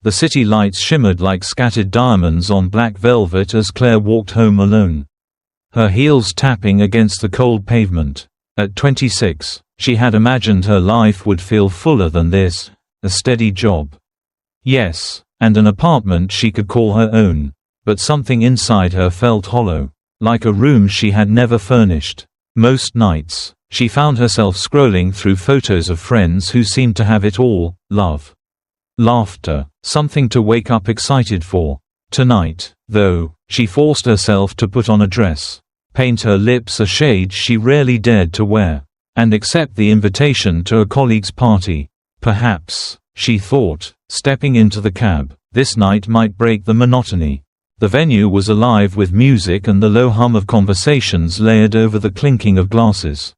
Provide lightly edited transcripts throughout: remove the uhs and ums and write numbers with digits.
The city lights shimmered like scattered diamonds on black velvet as Claire walked home alone, her heels tapping against the cold pavement. At 26, she had imagined her life would feel fuller than this, a steady job. Yes, and an apartment she could call her own. But something inside her felt hollow, like a room she had never furnished. Most nights, she found herself scrolling through photos of friends who seemed to have it all: love, laughter, something to wake up excited for. Tonight, though, she forced herself to put on a dress, paint her lips a shade she rarely dared to wear, and accept the invitation to a colleague's party. Perhaps, she thought, stepping into the cab, this night might break the monotony. The venue was alive with music and the low hum of conversations layered over the clinking of glasses.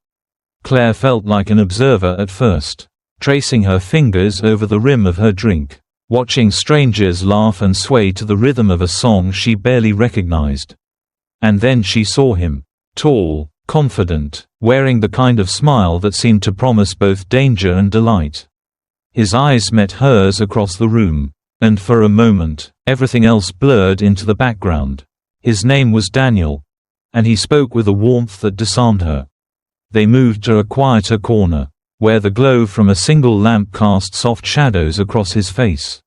Claire felt like an observer at first, tracing her fingers over the rim of her drink, watching strangers laugh and sway to the rhythm of a song she barely recognized. And then she saw him, tall, confident, wearing the kind of smile that seemed to promise both danger and delight. His eyes met hers across the room, and for a moment, everything else blurred into the background. His name was Daniel, and he spoke with a warmth that disarmed her. They moved to a quieter corner, where the glow from a single lamp cast soft shadows across his face.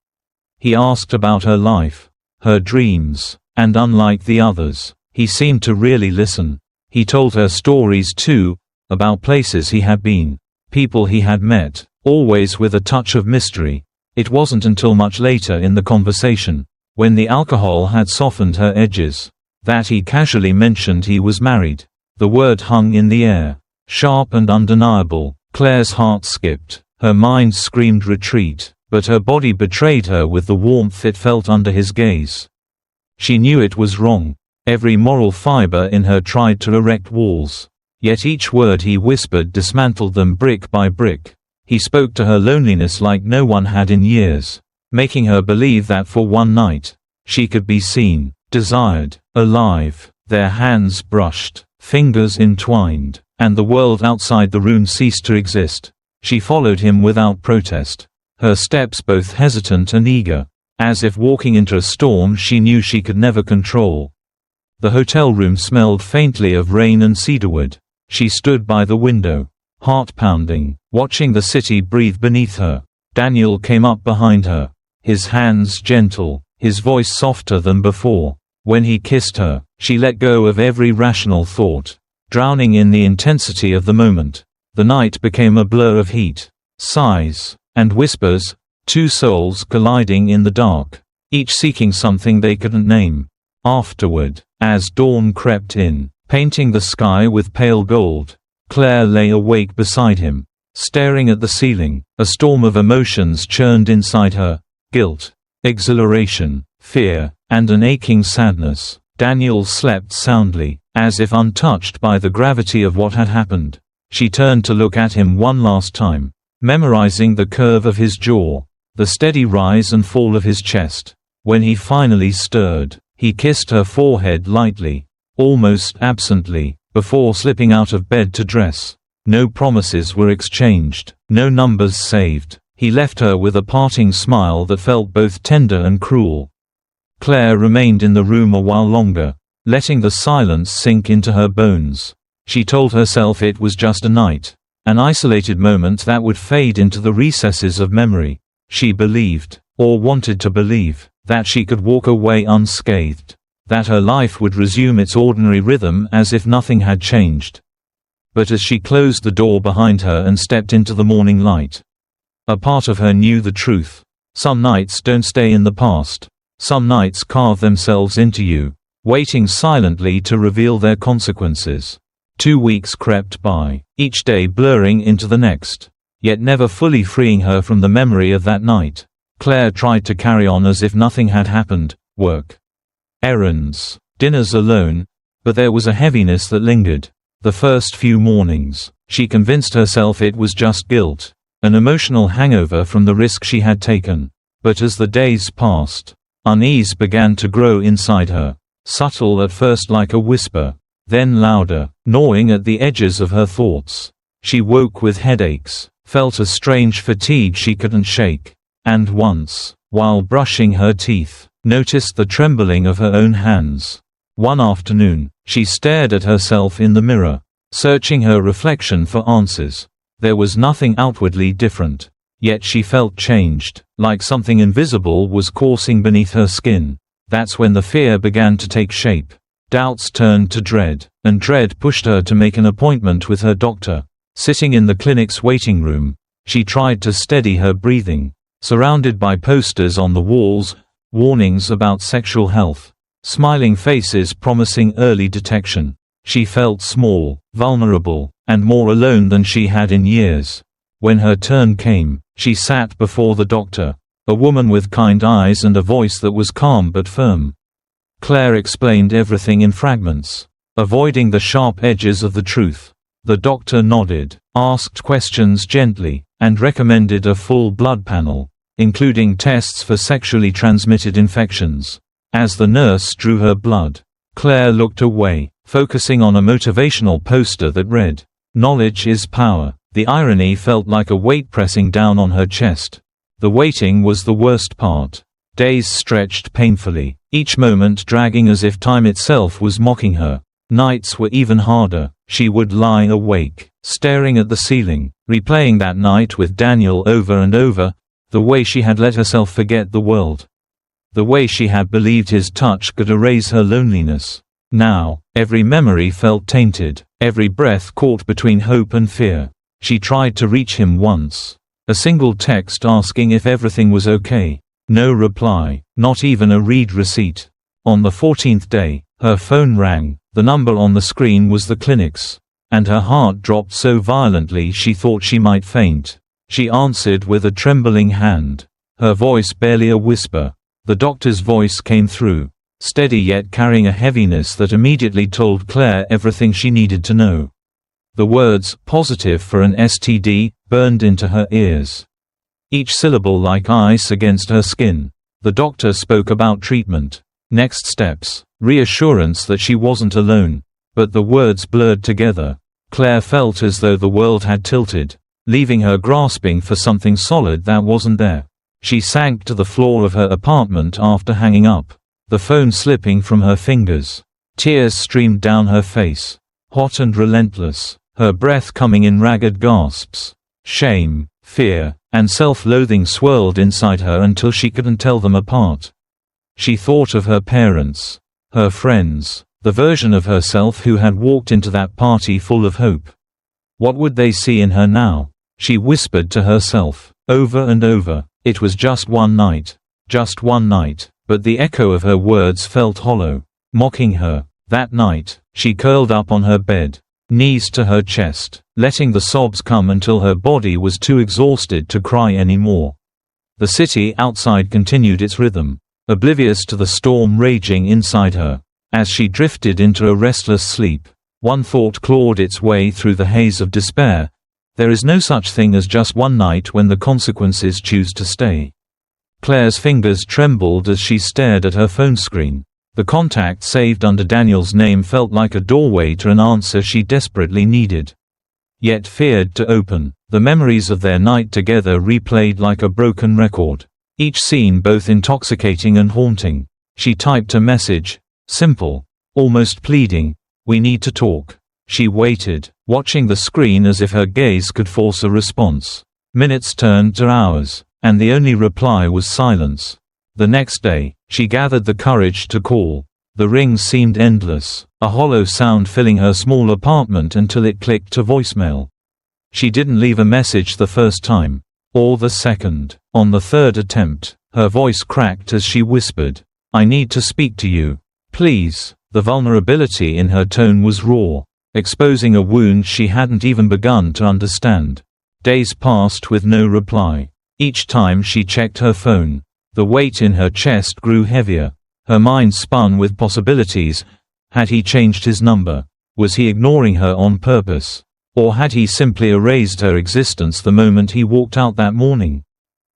He asked about her life, her dreams, and unlike the others, he seemed to really listen. He told her stories too, about places he had been, people he had met, always with a touch of mystery. It wasn't until much later in the conversation, when the alcohol had softened her edges, that he casually mentioned he was married. The word hung in the air, sharp and undeniable. Claire's heart skipped, her mind screamed retreat, but her body betrayed her with the warmth it felt under his gaze. She knew it was wrong. Every moral fiber in her tried to erect walls, yet each word he whispered dismantled them brick by brick. He spoke to her loneliness like no one had in years, making her believe that for one night, she could be seen, desired, alive. Their hands brushed, fingers entwined, and the world outside the room ceased to exist. She followed him without protest, her steps both hesitant and eager, as if walking into a storm she knew she could never control. The hotel room smelled faintly of rain and cedarwood. She stood by the window, heart pounding, watching the city breathe beneath her. Daniel came up behind her, his hands gentle, his voice softer than before. When he kissed her, she let go of every rational thought, drowning in the intensity of the moment. The night became a blur of heat, sighs, and whispers, two souls colliding in the dark, each seeking something they couldn't name. Afterward, as dawn crept in, painting the sky with pale gold, Claire lay awake beside him, staring at the ceiling. A storm of emotions churned inside her: guilt, exhilaration, fear, and an aching sadness. Daniel slept soundly, as if untouched by the gravity of what had happened. She turned to look at him one last time, memorizing the curve of his jaw, the steady rise and fall of his chest. When he finally stirred, he kissed her forehead lightly, almost absently, before slipping out of bed to dress. No promises were exchanged, no numbers saved. He left her with a parting smile that felt both tender and cruel. Claire remained in the room a while longer, letting the silence sink into her bones. She told herself it was just a night, an isolated moment that would fade into the recesses of memory. She believed, or wanted to believe, that she could walk away unscathed, that her life would resume its ordinary rhythm as if nothing had changed. But as she closed the door behind her and stepped into the morning light, a part of her knew the truth. Some nights don't stay in the past. Some nights carve themselves into you, waiting silently to reveal their consequences. 2 weeks crept by, each day blurring into the next, yet never fully freeing her from the memory of that night. Claire tried to carry on as if nothing had happened: work, errands, dinners alone, but there was a heaviness that lingered. The first few mornings, she convinced herself it was just guilt, an emotional hangover from the risk she had taken. But as the days passed, unease began to grow inside her, subtle at first like a whisper, then louder, gnawing at the edges of her thoughts. She woke with headaches, felt a strange fatigue she couldn't shake, and once, while brushing her teeth, noticed the trembling of her own hands. One afternoon, she stared at herself in the mirror, searching her reflection for answers. There was nothing outwardly different. Yet she felt changed, like something invisible was coursing beneath her skin. That's when the fear began to take shape. Doubts turned to dread, and dread pushed her to make an appointment with her doctor. Sitting in the clinic's waiting room, she tried to steady her breathing. Surrounded by posters on the walls, warnings about sexual health, smiling faces promising early detection, she felt small, vulnerable, and more alone than she had in years. When her turn came, she sat before the doctor, a woman with kind eyes and a voice that was calm but firm. Claire explained everything in fragments, avoiding the sharp edges of the truth. The doctor nodded, asked questions gently, and recommended a full blood panel, including tests for sexually transmitted infections. As the nurse drew her blood, Claire looked away, focusing on a motivational poster that read, "Knowledge is power." The irony felt like a weight pressing down on her chest. The waiting was the worst part. Days stretched painfully, each moment dragging as if time itself was mocking her. Nights were even harder. She would lie awake, staring at the ceiling, replaying that night with Daniel over and over, the way she had let herself forget the world. The way she had believed his touch could erase her loneliness. Now, every memory felt tainted, every breath caught between hope and fear. She tried to reach him once. A single text asking if everything was okay. No reply, not even a read receipt. On the 14th day, her phone rang. The number on the screen was the clinic's, and her heart dropped so violently she thought she might faint. She answered with a trembling hand, her voice barely a whisper. The doctor's voice came through, steady yet carrying a heaviness that immediately told Claire everything she needed to know. The words, "positive for an STD," burned into her ears, each syllable like ice against her skin. The doctor spoke about treatment, next steps, reassurance that she wasn't alone. But the words blurred together. Claire felt as though the world had tilted, leaving her grasping for something solid that wasn't there. She sank to the floor of her apartment after hanging up, the phone slipping from her fingers. Tears streamed down her face, hot and relentless, her breath coming in ragged gasps. Shame, fear, and self-loathing swirled inside her until she couldn't tell them apart. She thought of her parents, her friends, the version of herself who had walked into that party full of hope. What would they see in her now? She whispered to herself, over and over, it was just one night. Just one night. But the echo of her words felt hollow, mocking her. That night, she curled up on her bed, knees to her chest, letting the sobs come until her body was too exhausted to cry anymore. The city outside continued its rhythm, oblivious to the storm raging inside her. As she drifted into a restless sleep, one thought clawed its way through the haze of despair. There is no such thing as just one night when the consequences choose to stay. Claire's fingers trembled as she stared at her phone screen. The contact saved under Daniel's name felt like a doorway to an answer she desperately needed, yet feared to open. The memories of their night together replayed like a broken record, each scene both intoxicating and haunting. She typed a message, simple, almost pleading, "We need to talk." She waited, watching the screen as if her gaze could force a response. Minutes turned to hours, and the only reply was silence. The next day, she gathered the courage to call. The rings seemed endless, a hollow sound filling her small apartment until it clicked to voicemail. She didn't leave a message the first time, or the second. On the third attempt, her voice cracked as she whispered, "I need to speak to you. Please." The vulnerability in her tone was raw, exposing a wound she hadn't even begun to understand. Days passed with no reply. Each time she checked her phone, the weight in her chest grew heavier. Her mind spun with possibilities. Had he changed his number? Was he ignoring her on purpose? Or had he simply erased her existence the moment he walked out that morning?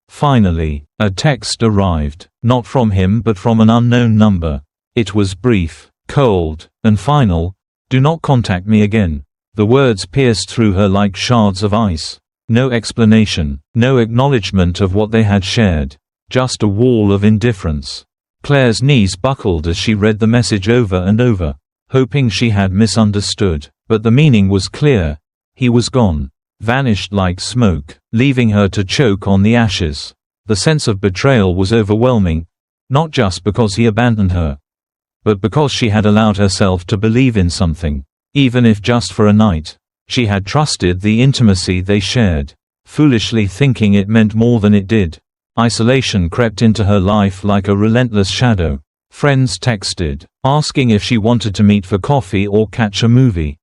Finally, a text arrived, not from him but from an unknown number. It was brief, cold, and final. "Do not contact me again." The words pierced through her like shards of ice. No explanation, no acknowledgement of what they had shared. just a wall of indifference. Claire's knees buckled as she read the message over and over, hoping she had misunderstood, but the meaning was clear. He was gone, vanished like smoke, leaving her to choke on the ashes. The sense of betrayal was overwhelming, not just because he abandoned her, but because she had allowed herself to believe in something, even if just for a night. She had trusted the intimacy they shared, foolishly thinking it meant more than it did. Isolation crept into her life like a relentless shadow. Friends texted, asking if she wanted to meet for coffee or catch a movie.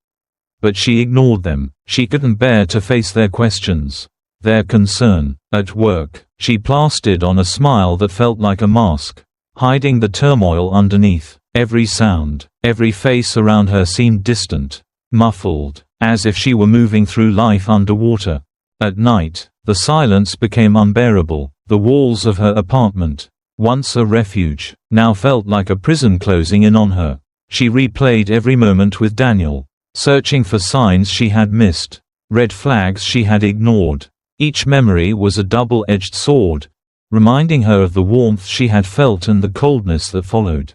But she ignored them. She couldn't bear to face their questions, their concern. At work, she plastered on a smile that felt like a mask, hiding the turmoil underneath. Every sound, every face around her seemed distant, muffled, as if she were moving through life underwater. At night, the silence became unbearable. The walls of her apartment, once a refuge, now felt like a prison closing in on her. She replayed every moment with Daniel, searching for signs she had missed, red flags she had ignored. Each memory was a double-edged sword, reminding her of the warmth she had felt and the coldness that followed.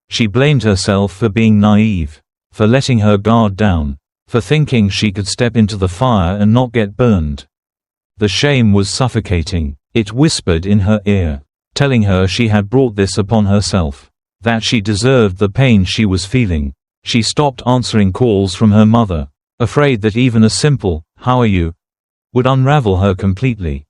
She blamed herself for being naive, for letting her guard down, for thinking she could step into the fire and not get burned. The shame was suffocating. It whispered in her ear, telling her she had brought this upon herself, that she deserved the pain she was feeling. She stopped answering calls from her mother, afraid that even a simple, "How are you?" would unravel her completely.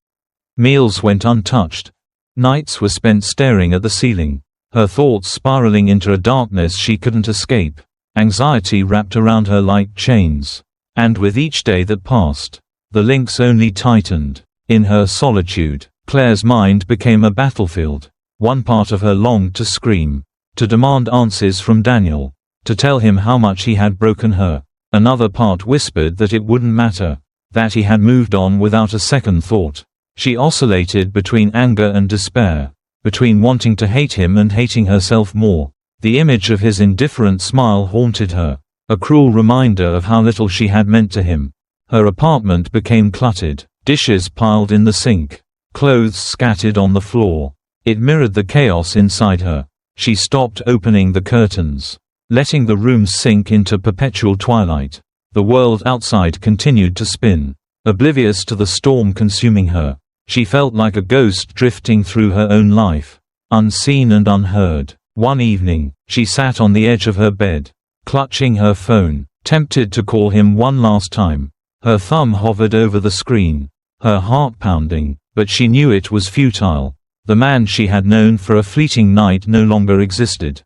Meals went untouched. Nights were spent staring at the ceiling, her thoughts spiraling into a darkness she couldn't escape. Anxiety wrapped around her like chains. And with each day that passed, the links only tightened. In her solitude, Claire's mind became a battlefield. One part of her longed to scream, to demand answers from Daniel, to tell him how much he had broken her. Another part whispered that it wouldn't matter, that he had moved on without a second thought. She oscillated between anger and despair, between wanting to hate him and hating herself more. The image of his indifferent smile haunted her, a cruel reminder of how little she had meant to him. Her apartment became cluttered, dishes piled in the sink, clothes scattered on the floor. It mirrored the chaos inside her. She stopped opening the curtains, letting the room sink into perpetual twilight. The world outside continued to spin, oblivious to the storm consuming her. She felt like a ghost drifting through her own life, unseen and unheard. One evening, she sat on the edge of her bed, clutching her phone, tempted to call him one last time. Her thumb hovered over the screen, her heart pounding, but she knew it was futile. The man she had known for a fleeting night no longer existed.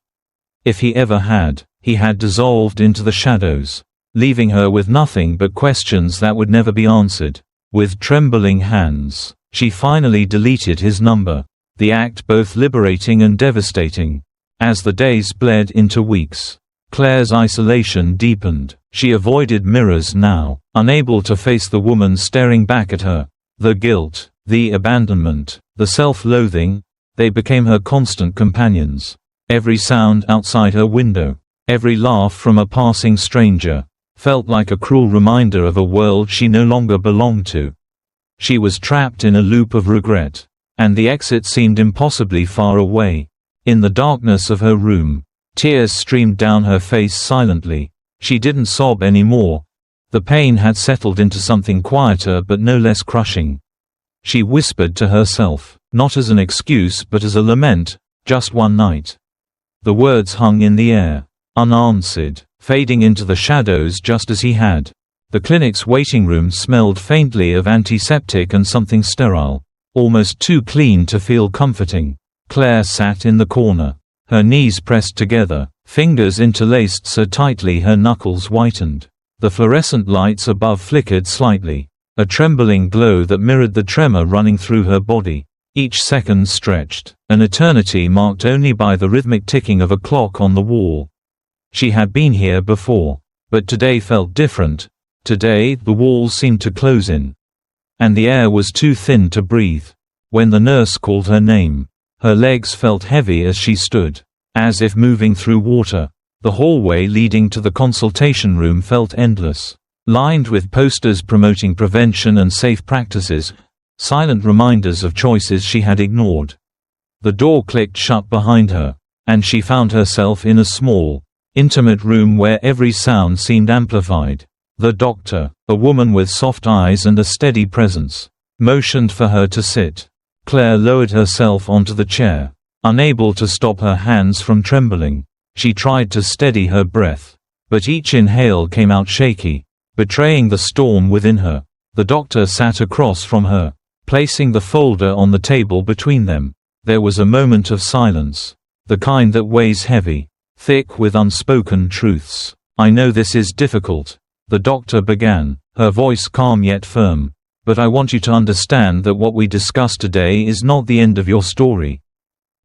If he ever had, he had dissolved into the shadows, leaving her with nothing but questions that would never be answered. With trembling hands, she finally deleted his number, the act both liberating and devastating. As the days bled into weeks, Claire's isolation deepened. She avoided mirrors now, unable to face the woman staring back at her. The guilt, the abandonment, the self-loathing, they became her constant companions. Every sound outside her window, every laugh from a passing stranger, felt like a cruel reminder of a world she no longer belonged to. She was trapped in a loop of regret, and the exit seemed impossibly far away. In the darkness of her room, tears streamed down her face silently. She didn't sob anymore. The pain had settled into something quieter but no less crushing. She whispered to herself, not as an excuse but as a lament, just one night. The words hung in the air, unanswered, fading into the shadows just as he had. The clinic's waiting room smelled faintly of antiseptic and something sterile, almost too clean to feel comforting. Claire sat in the corner, her knees pressed together, fingers interlaced so tightly her knuckles whitened. The fluorescent lights above flickered slightly, a trembling glow that mirrored the tremor running through her body. Each second stretched, an eternity marked only by the rhythmic ticking of a clock on the wall. She had been here before, but today felt different. Today the walls seemed to close in, and the air was too thin to breathe. When the nurse called her name, her legs felt heavy as she stood, as if moving through water. The hallway leading to the consultation room felt endless, lined with posters promoting prevention and safe practices, silent reminders of choices she had ignored. The door clicked shut behind her, and she found herself in a small, intimate room where every sound seemed amplified. The doctor, a woman with soft eyes and a steady presence, motioned for her to sit. Claire lowered herself onto the chair. Unable to stop her hands from trembling, she tried to steady her breath, but each inhale came out shaky, betraying the storm within her. The doctor sat across from her, placing the folder on the table between them. There was a moment of silence, the kind that weighs heavy, thick with unspoken truths. "I know this is difficult," the doctor began, her voice calm yet firm, "but I want you to understand that what we discussed today is not the end of your story."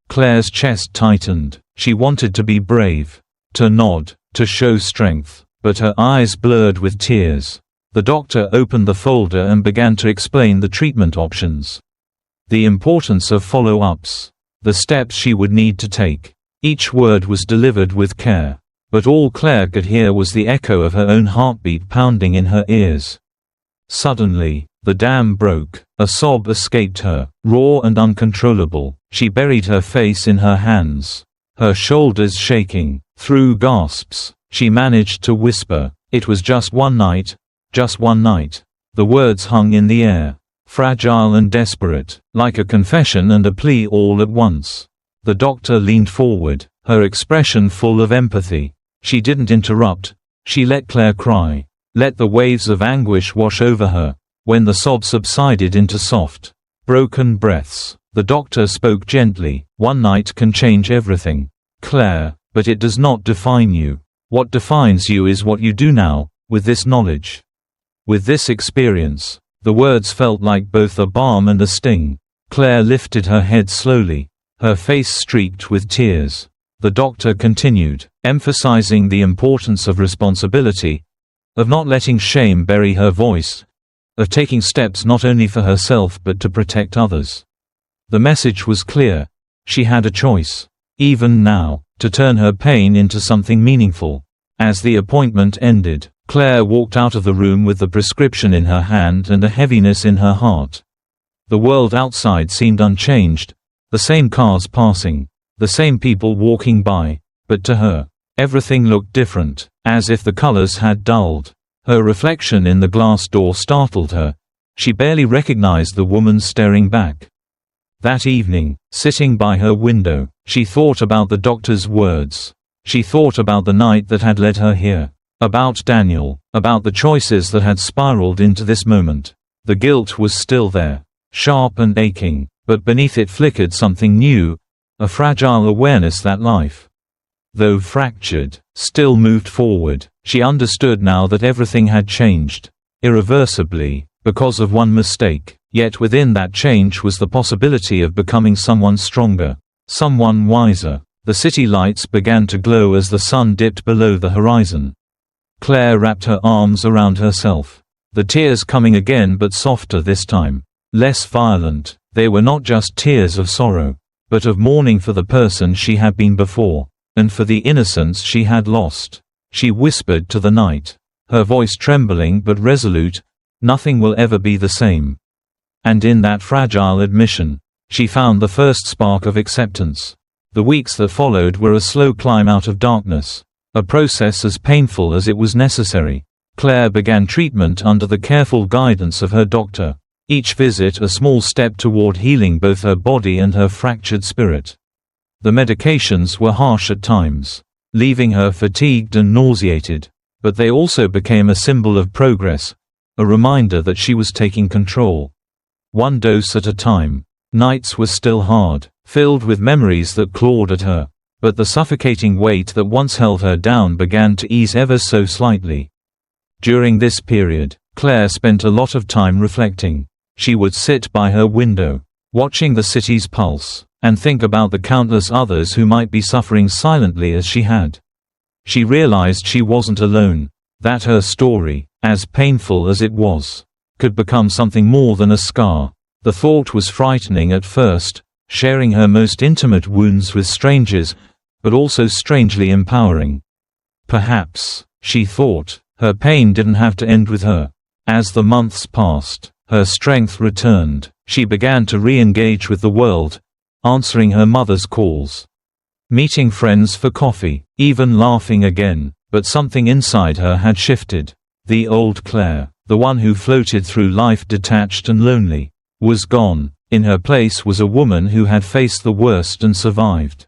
Claire's chest tightened. She wanted to be brave, to nod, to show strength, but her eyes blurred with tears. The doctor opened the folder and began to explain the treatment options. The importance of follow-ups. The steps she would need to take. Each word was delivered with care, but all Claire could hear was the echo of her own heartbeat pounding in her ears. Suddenly, the dam broke. A sob escaped her, raw and uncontrollable. She buried her face in her hands, her shoulders shaking. Through gasps, she managed to whisper, "It was just one night, just one night." The words hung in the air, fragile and desperate, like a confession and a plea all at once. The doctor leaned forward, her expression full of empathy. She didn't interrupt. She let Claire cry, let the waves of anguish wash over her. When the sobs subsided into soft, broken breaths, the doctor spoke gently. "One night can change everything, Claire, but it does not define you. What defines you is what you do now, with this knowledge, with this experience." The words felt like both a balm and a sting. Claire lifted her head slowly, her face streaked with tears. The doctor continued, emphasizing the importance of responsibility, of not letting shame bury her voice, of taking steps not only for herself but to protect others. The message was clear. She had a choice, even now, to turn her pain into something meaningful. As the appointment ended, Claire walked out of the room with the prescription in her hand and a heaviness in her heart. The world outside seemed unchanged, the same cars passing, the same people walking by, but to her, everything looked different, as if the colors had dulled. Her reflection in the glass door startled her. She barely recognized the woman staring back. That evening, sitting by her window, she thought about the doctor's words. She thought about the night that had led her here, about Daniel, about the choices that had spiraled into this moment. The guilt was still there, sharp and aching, but beneath it flickered something new, a fragile awareness that life, though fractured, still moved forward. She understood now that everything had changed, irreversibly, because of one mistake, yet within that change was the possibility of becoming someone stronger, someone wiser. The city lights began to glow as the sun dipped below the horizon. Claire wrapped her arms around herself, the tears coming again but softer this time, less violent. They were not just tears of sorrow, but of mourning for the person she had been before, and for the innocence she had lost. She whispered to the night, her voice trembling but resolute, "Nothing will ever be the same." And in that fragile admission, she found the first spark of acceptance. The weeks that followed were a slow climb out of darkness, a process as painful as it was necessary. Claire began treatment under the careful guidance of her doctor, each visit a small step toward healing both her body and her fractured spirit. The medications were harsh at times, leaving her fatigued and nauseated, but they also became a symbol of progress, a reminder that she was taking control. One dose at a time. Nights were still hard, filled with memories that clawed at her, but the suffocating weight that once held her down began to ease ever so slightly. During this period, Claire spent a lot of time reflecting. She would sit by her window, watching the city's pulse, and think about the countless others who might be suffering silently as she had. She realized she wasn't alone, that her story, as painful as it was, could become something more than a scar. The thought was frightening at first, sharing her most intimate wounds with strangers, but also strangely empowering. Perhaps, she thought, her pain didn't have to end with her. As the months passed, her strength returned. She began to re-engage with the world, answering her mother's calls, meeting friends for coffee, even laughing again, but something inside her had shifted. The old Claire, the one who floated through life detached and lonely, was gone. In her place was a woman who had faced the worst and survived.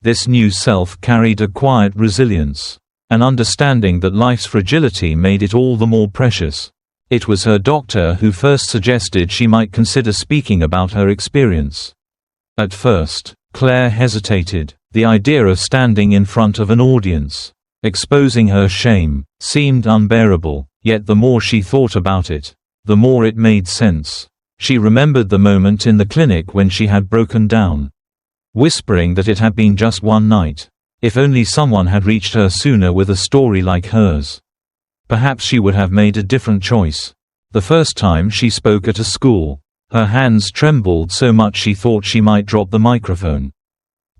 This new self carried a quiet resilience, an understanding that life's fragility made it all the more precious. It was her doctor who first suggested she might consider speaking about her experience. At first, Claire hesitated. The idea of standing in front of an audience, exposing her shame, seemed unbearable, yet the more she thought about it, the more it made sense. She remembered the moment in the clinic when she had broken down, whispering that it had been just one night. If only someone had reached her sooner with a story like hers. Perhaps she would have made a different choice. The first time she spoke at a school, her hands trembled so much she thought she might drop the microphone.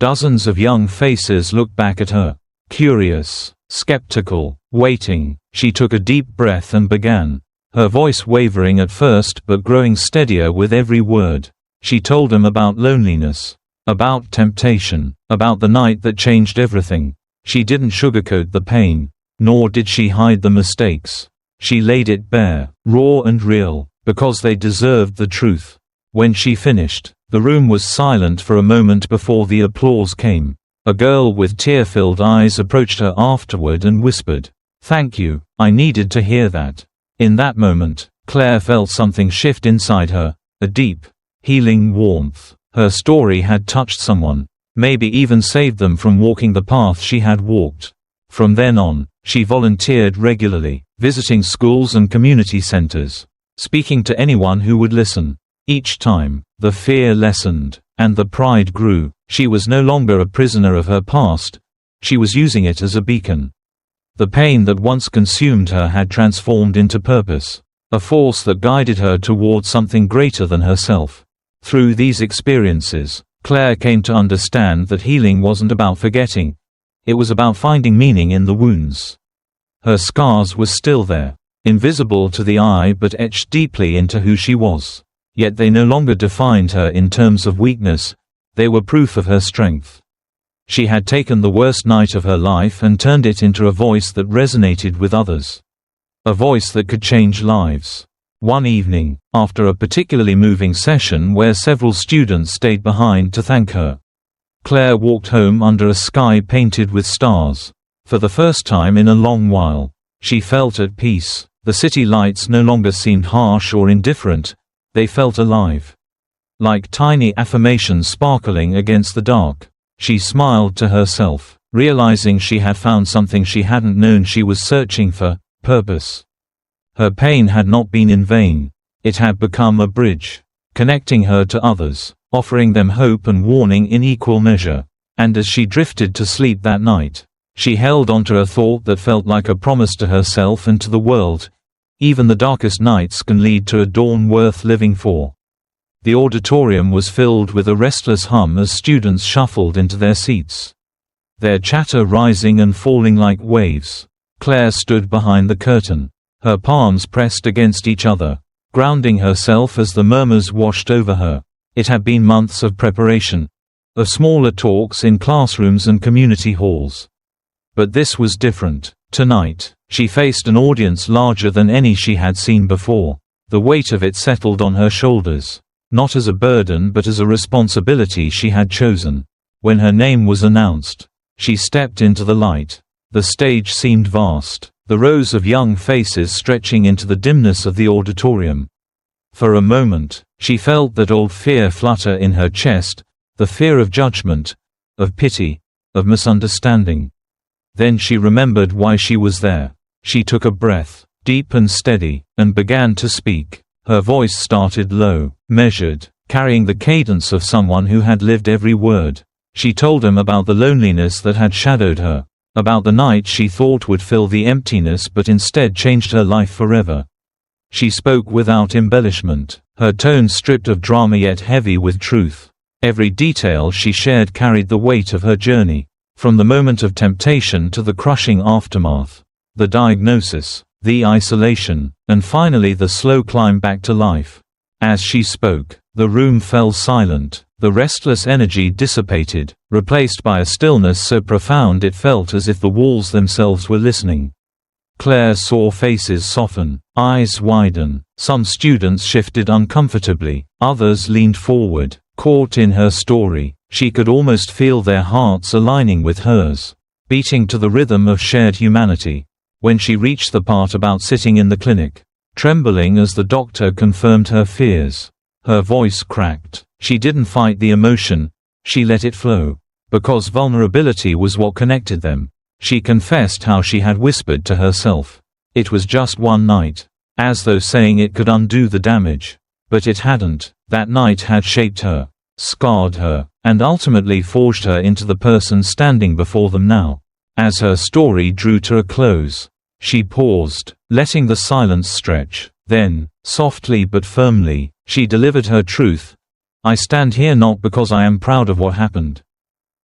Dozens of young faces looked back at her, curious, skeptical, waiting. She took a deep breath and began, her voice wavering at first but growing steadier with every word. She told them about loneliness, about temptation, about the night that changed everything. She didn't sugarcoat the pain, nor did she hide the mistakes. She laid it bare, raw and real, because they deserved the truth. When she finished, the room was silent for a moment before the applause came. A girl with tear-filled eyes approached her afterward and whispered, "Thank you, I needed to hear that." In that moment, Claire felt something shift inside her, a deep, healing warmth. Her story had touched someone, maybe even saved them from walking the path she had walked. From then on, she volunteered regularly, visiting schools and community centers, speaking to anyone who would listen. Each time, the fear lessened, and the pride grew. She was no longer a prisoner of her past, she was using it as a beacon. The pain that once consumed her had transformed into purpose, a force that guided her toward something greater than herself. Through these experiences, Claire came to understand that healing wasn't about forgetting, it was about finding meaning in the wounds. Her scars were still there, invisible to the eye but etched deeply into who she was. Yet they no longer defined her in terms of weakness, they were proof of her strength. She had taken the worst night of her life and turned it into a voice that resonated with others. A voice that could change lives. One evening, after a particularly moving session where several students stayed behind to thank her, Claire walked home under a sky painted with stars. For the first time in a long while, she felt at peace. The city lights no longer seemed harsh or indifferent, they felt alive. Like tiny affirmations sparkling against the dark. She smiled to herself, realizing she had found something she hadn't known she was searching for, purpose. Her pain had not been in vain. It had become a bridge, connecting her to others, offering them hope and warning in equal measure. And as she drifted to sleep that night, she held onto a thought that felt like a promise to herself and to the world. Even the darkest nights can lead to a dawn worth living for. The auditorium was filled with a restless hum as students shuffled into their seats, their chatter rising and falling like waves. Claire stood behind the curtain, her palms pressed against each other, grounding herself as the murmurs washed over her. It had been months of preparation, of smaller talks in classrooms and community halls. But this was different. Tonight, she faced an audience larger than any she had seen before. The weight of it settled on her shoulders, not as a burden but as a responsibility she had chosen. When her name was announced, she stepped into the light. The stage seemed vast, the rows of young faces stretching into the dimness of the auditorium. For a moment, she felt that old fear flutter in her chest, the fear of judgment, of pity, of misunderstanding. Then she remembered why she was there. She took a breath, deep and steady, and began to speak. Her voice started low, measured, carrying the cadence of someone who had lived every word. She told him about the loneliness that had shadowed her, about the night she thought would fill the emptiness but instead changed her life forever. She spoke without embellishment, her tone stripped of drama yet heavy with truth. Every detail she shared carried the weight of her journey, from the moment of temptation to the crushing aftermath, the diagnosis, the isolation, and finally the slow climb back to life. As she spoke, the room fell silent. The restless energy dissipated, replaced by a stillness so profound it felt as if the walls themselves were listening. Claire saw faces soften, eyes widen. Some students shifted uncomfortably, others leaned forward, caught in her story. She could almost feel their hearts aligning with hers, beating to the rhythm of shared humanity. When she reached the part about sitting in the clinic, trembling as the doctor confirmed her fears, her voice cracked. She didn't fight the emotion, she let it flow. Because vulnerability was what connected them. She confessed how she had whispered to herself, "It was just one night," as though saying it could undo the damage. But it hadn't. That night had shaped her, scarred her, and ultimately forged her into the person standing before them now. As her story drew to a close, she paused, letting the silence stretch. Then, softly but firmly, she delivered her truth. "I stand here not because I am proud of what happened,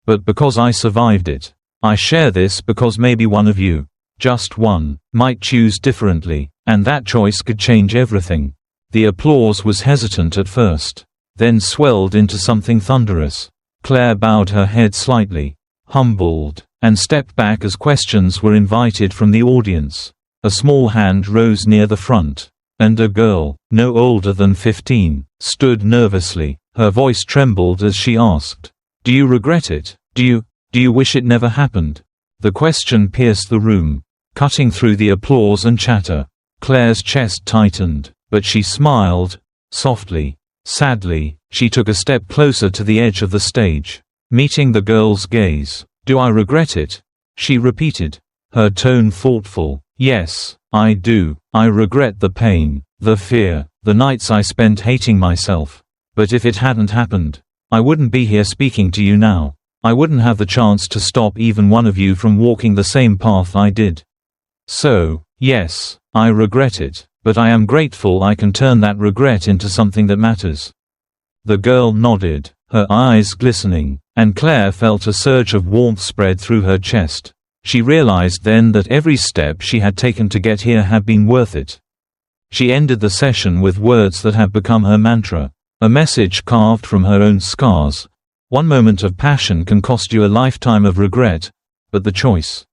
but because I survived it. I share this because maybe one of you, just one, might choose differently, and that choice could change everything." The applause was hesitant at first, then swelled into something thunderous. Claire bowed her head slightly, humbled, and stepped back as questions were invited from the audience. A small hand rose near the front, and a girl, no older than 15, stood nervously. Her voice trembled as she asked, "Do you regret it? Do you wish it never happened?" The question pierced the room, cutting through the applause and chatter. Claire's chest tightened, but she smiled, softly. Sadly, she took a step closer to the edge of the stage, meeting the girl's gaze. "Do I regret it?" she repeated, her tone thoughtful. "Yes, I do. I regret the pain, the fear, the nights I spent hating myself. But if it hadn't happened, I wouldn't be here speaking to you now. I wouldn't have the chance to stop even one of you from walking the same path I did. So, yes, I regret it, but I am grateful I can turn that regret into something that matters." The girl nodded, her eyes glistening, and Claire felt a surge of warmth spread through her chest. She realized then that every step she had taken to get here had been worth it. She ended the session with words that had become her mantra, a message carved from her own scars. One moment of passion can cost you a lifetime of regret, but the choice,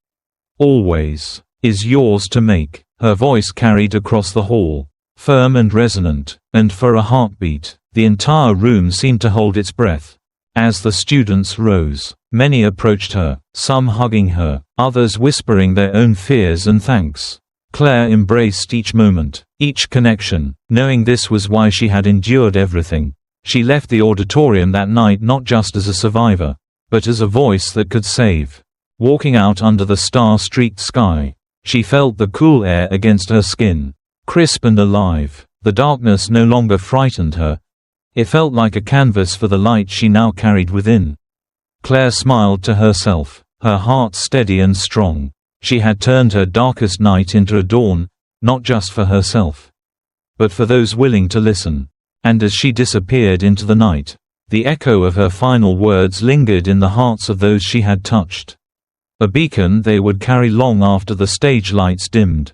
always, is yours to make. Her voice carried across the hall, firm and resonant, and for a heartbeat, the entire room seemed to hold its breath. As the students rose, many approached her, some hugging her, others whispering their own fears and thanks. Claire embraced each moment, each connection, knowing this was why she had endured everything. She left the auditorium that night not just as a survivor, but as a voice that could save. Walking out under the star-streaked sky, she felt the cool air against her skin, crisp and alive. The darkness no longer frightened her. It felt like a canvas for the light she now carried within. Claire smiled to herself, her heart steady and strong. She had turned her darkest night into a dawn, not just for herself, but for those willing to listen. And as she disappeared into the night, the echo of her final words lingered in the hearts of those she had touched. A beacon they would carry long after the stage lights dimmed.